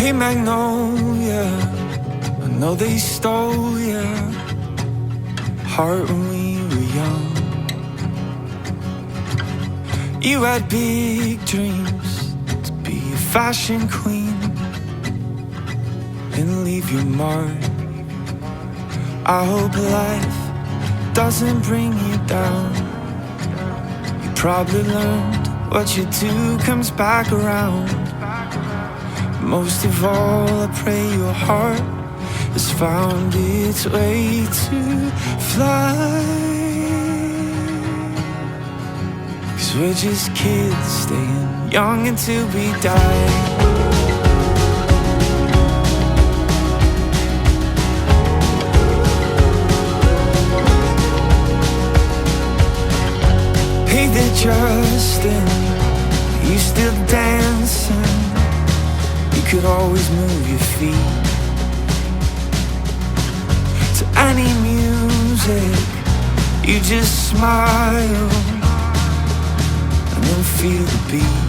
Hey Magnolia, I know they stole your heart when we were young. You had big dreams to be a fashion queen and leave your mark. I hope life doesn't bring you down. You probably learned what you do comes back around. Most of all, I pray your heart has found its way to fly. 'Cause we're just kids staying young until we die. Hey there, Justin, you still dancing? You could always move your feet to any music. You just smile and then feel the beat.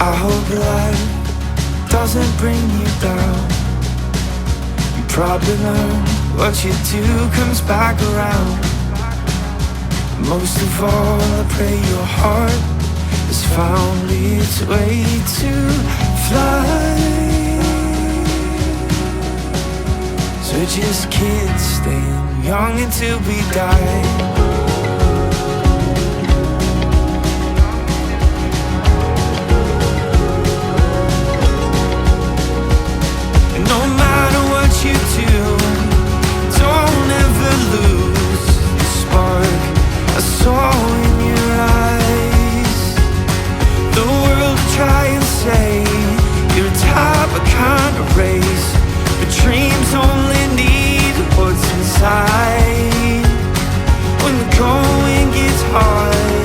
I hope life doesn't bring you down. You probably learn what you do comes back around. Most of all, I pray your heart has found its way to fly. So we're just kids staying young until we die. And no matter what you do, don't ever lose the spark I saw in your eyes. The world will try and say you're the type of kind of race, but dreams only need what's inside. When the going gets hard,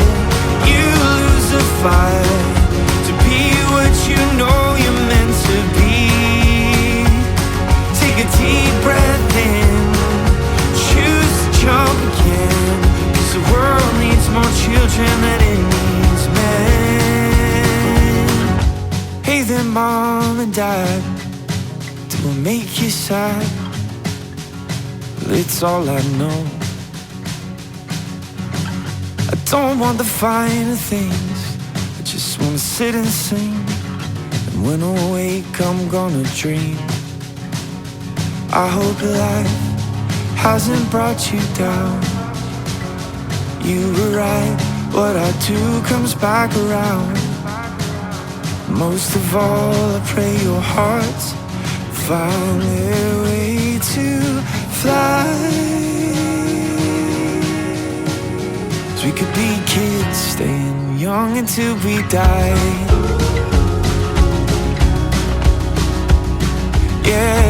you lose the fight to be what you know you're meant to be. Take a deep breath in, choose to jump again, 'cause the world needs more children than it needs men. Hey there, Mom and Dad, do I make you sad? Well, it's all I know. I don't want the finer things, I just wanna sit and sing. And when I wake, I'm gonna dream. I hope life hasn't brought you down. You were right, what I do comes back around. Most of all, I pray your hearts find their way to fly. 'Cause we could be kids staying young until we die. Yeah.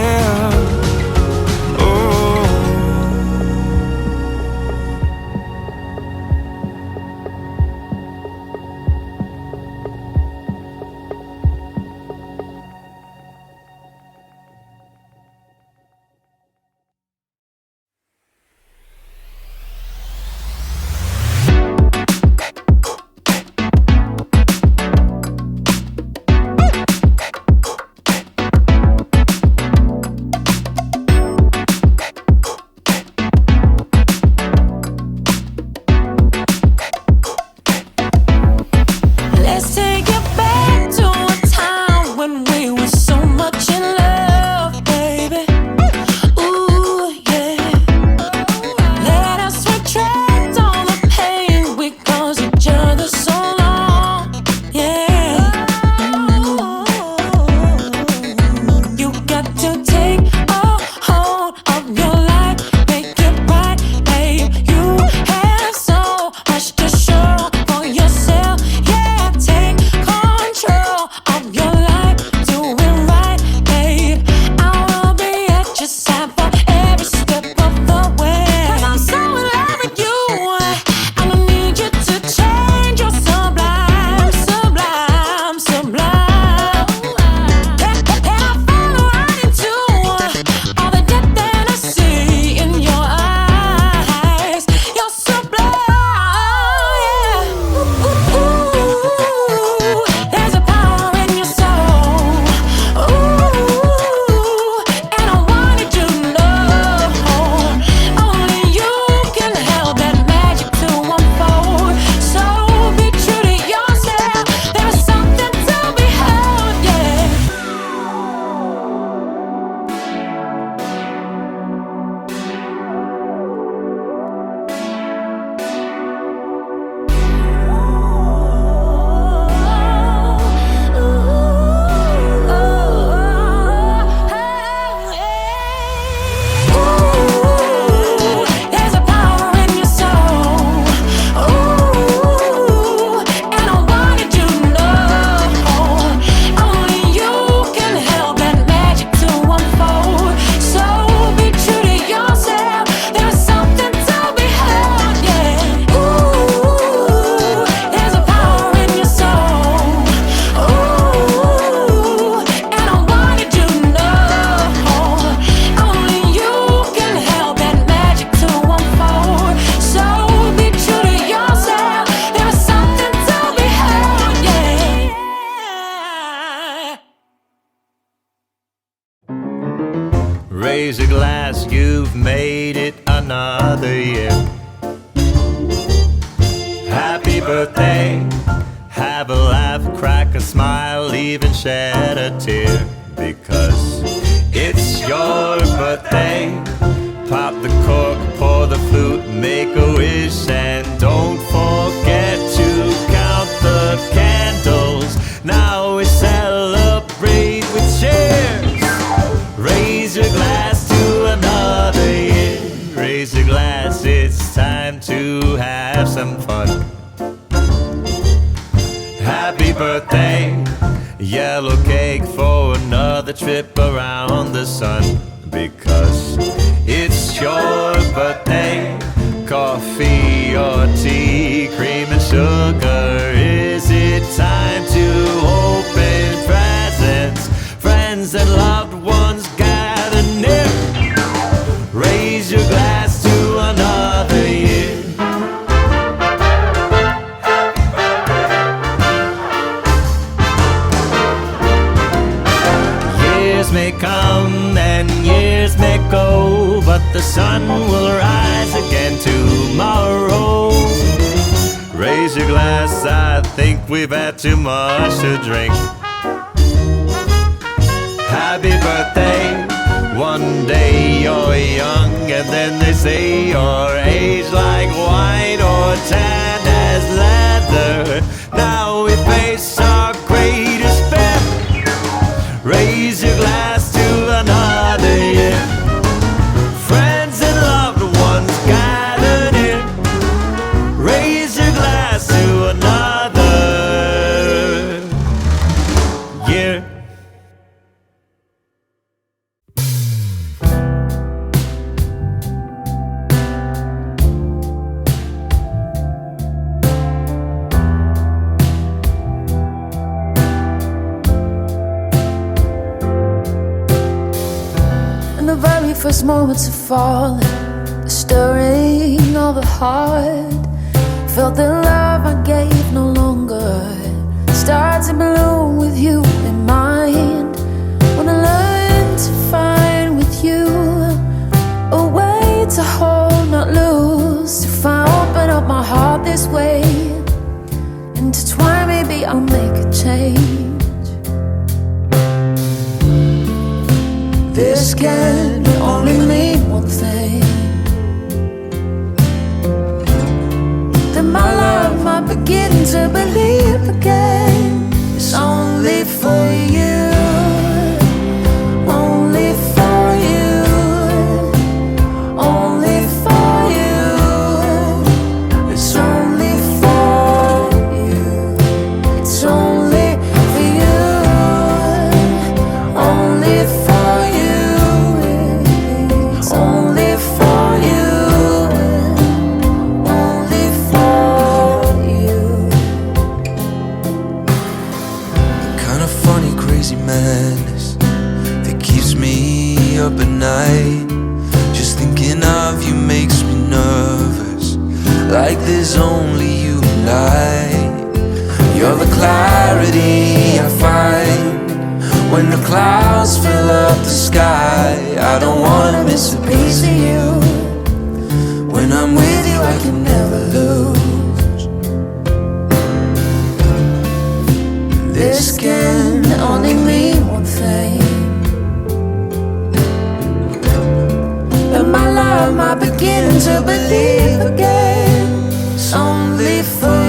Raise a glass, you've made it another year. Happy birthday, have a laugh, crack a smile, even shed a tear. Because it's your birthday. Pop the cork, pour the flute, make a wish, and don't forget to count the candles. Now we celebrate with cheers. Raise your glass to another year. Raise your glass, it's time to have some fun. Happy birthday, yellow cake for another trip around the sun. Because it's your birthday. Coffee or tea, cream and sugar. Is it time to open presents? Friends and loved ones gather near. Raise your glass to another year. Years may come and years may go, but the sun will rise again tomorrow. Raise your glass, I think we've had too much to drink. Happy birthday, one day you're young, and then they say you're aged like wine or tanned as leather. Now we face our greatest fear. Raise your glass to another year. Friends and loved ones gather near. Raise your glass to another year. The very first moments of falling, the stirring of the heart. Felt the love I gave no longer started to bloom with you in mind. Wanna learn to find with you a way to hold, not lose. If I open up my heart this way, intertwine, maybe I'll make a change. This can only mean one thing, that my love might begin to believe again. It's only for you, only for you, only for you. It's only for you, it's only for you, only for you. Only for you, only for you. Kinda funny, crazy madness that keeps me up at night. Just thinking of you makes me nervous, like there's only you and I. You're the clarity I find when the clouds fill up the sky. I don't wanna miss a piece of you. When I'm with you I can never lose. This can only mean one thing, that my love might begin to believe again. It's only for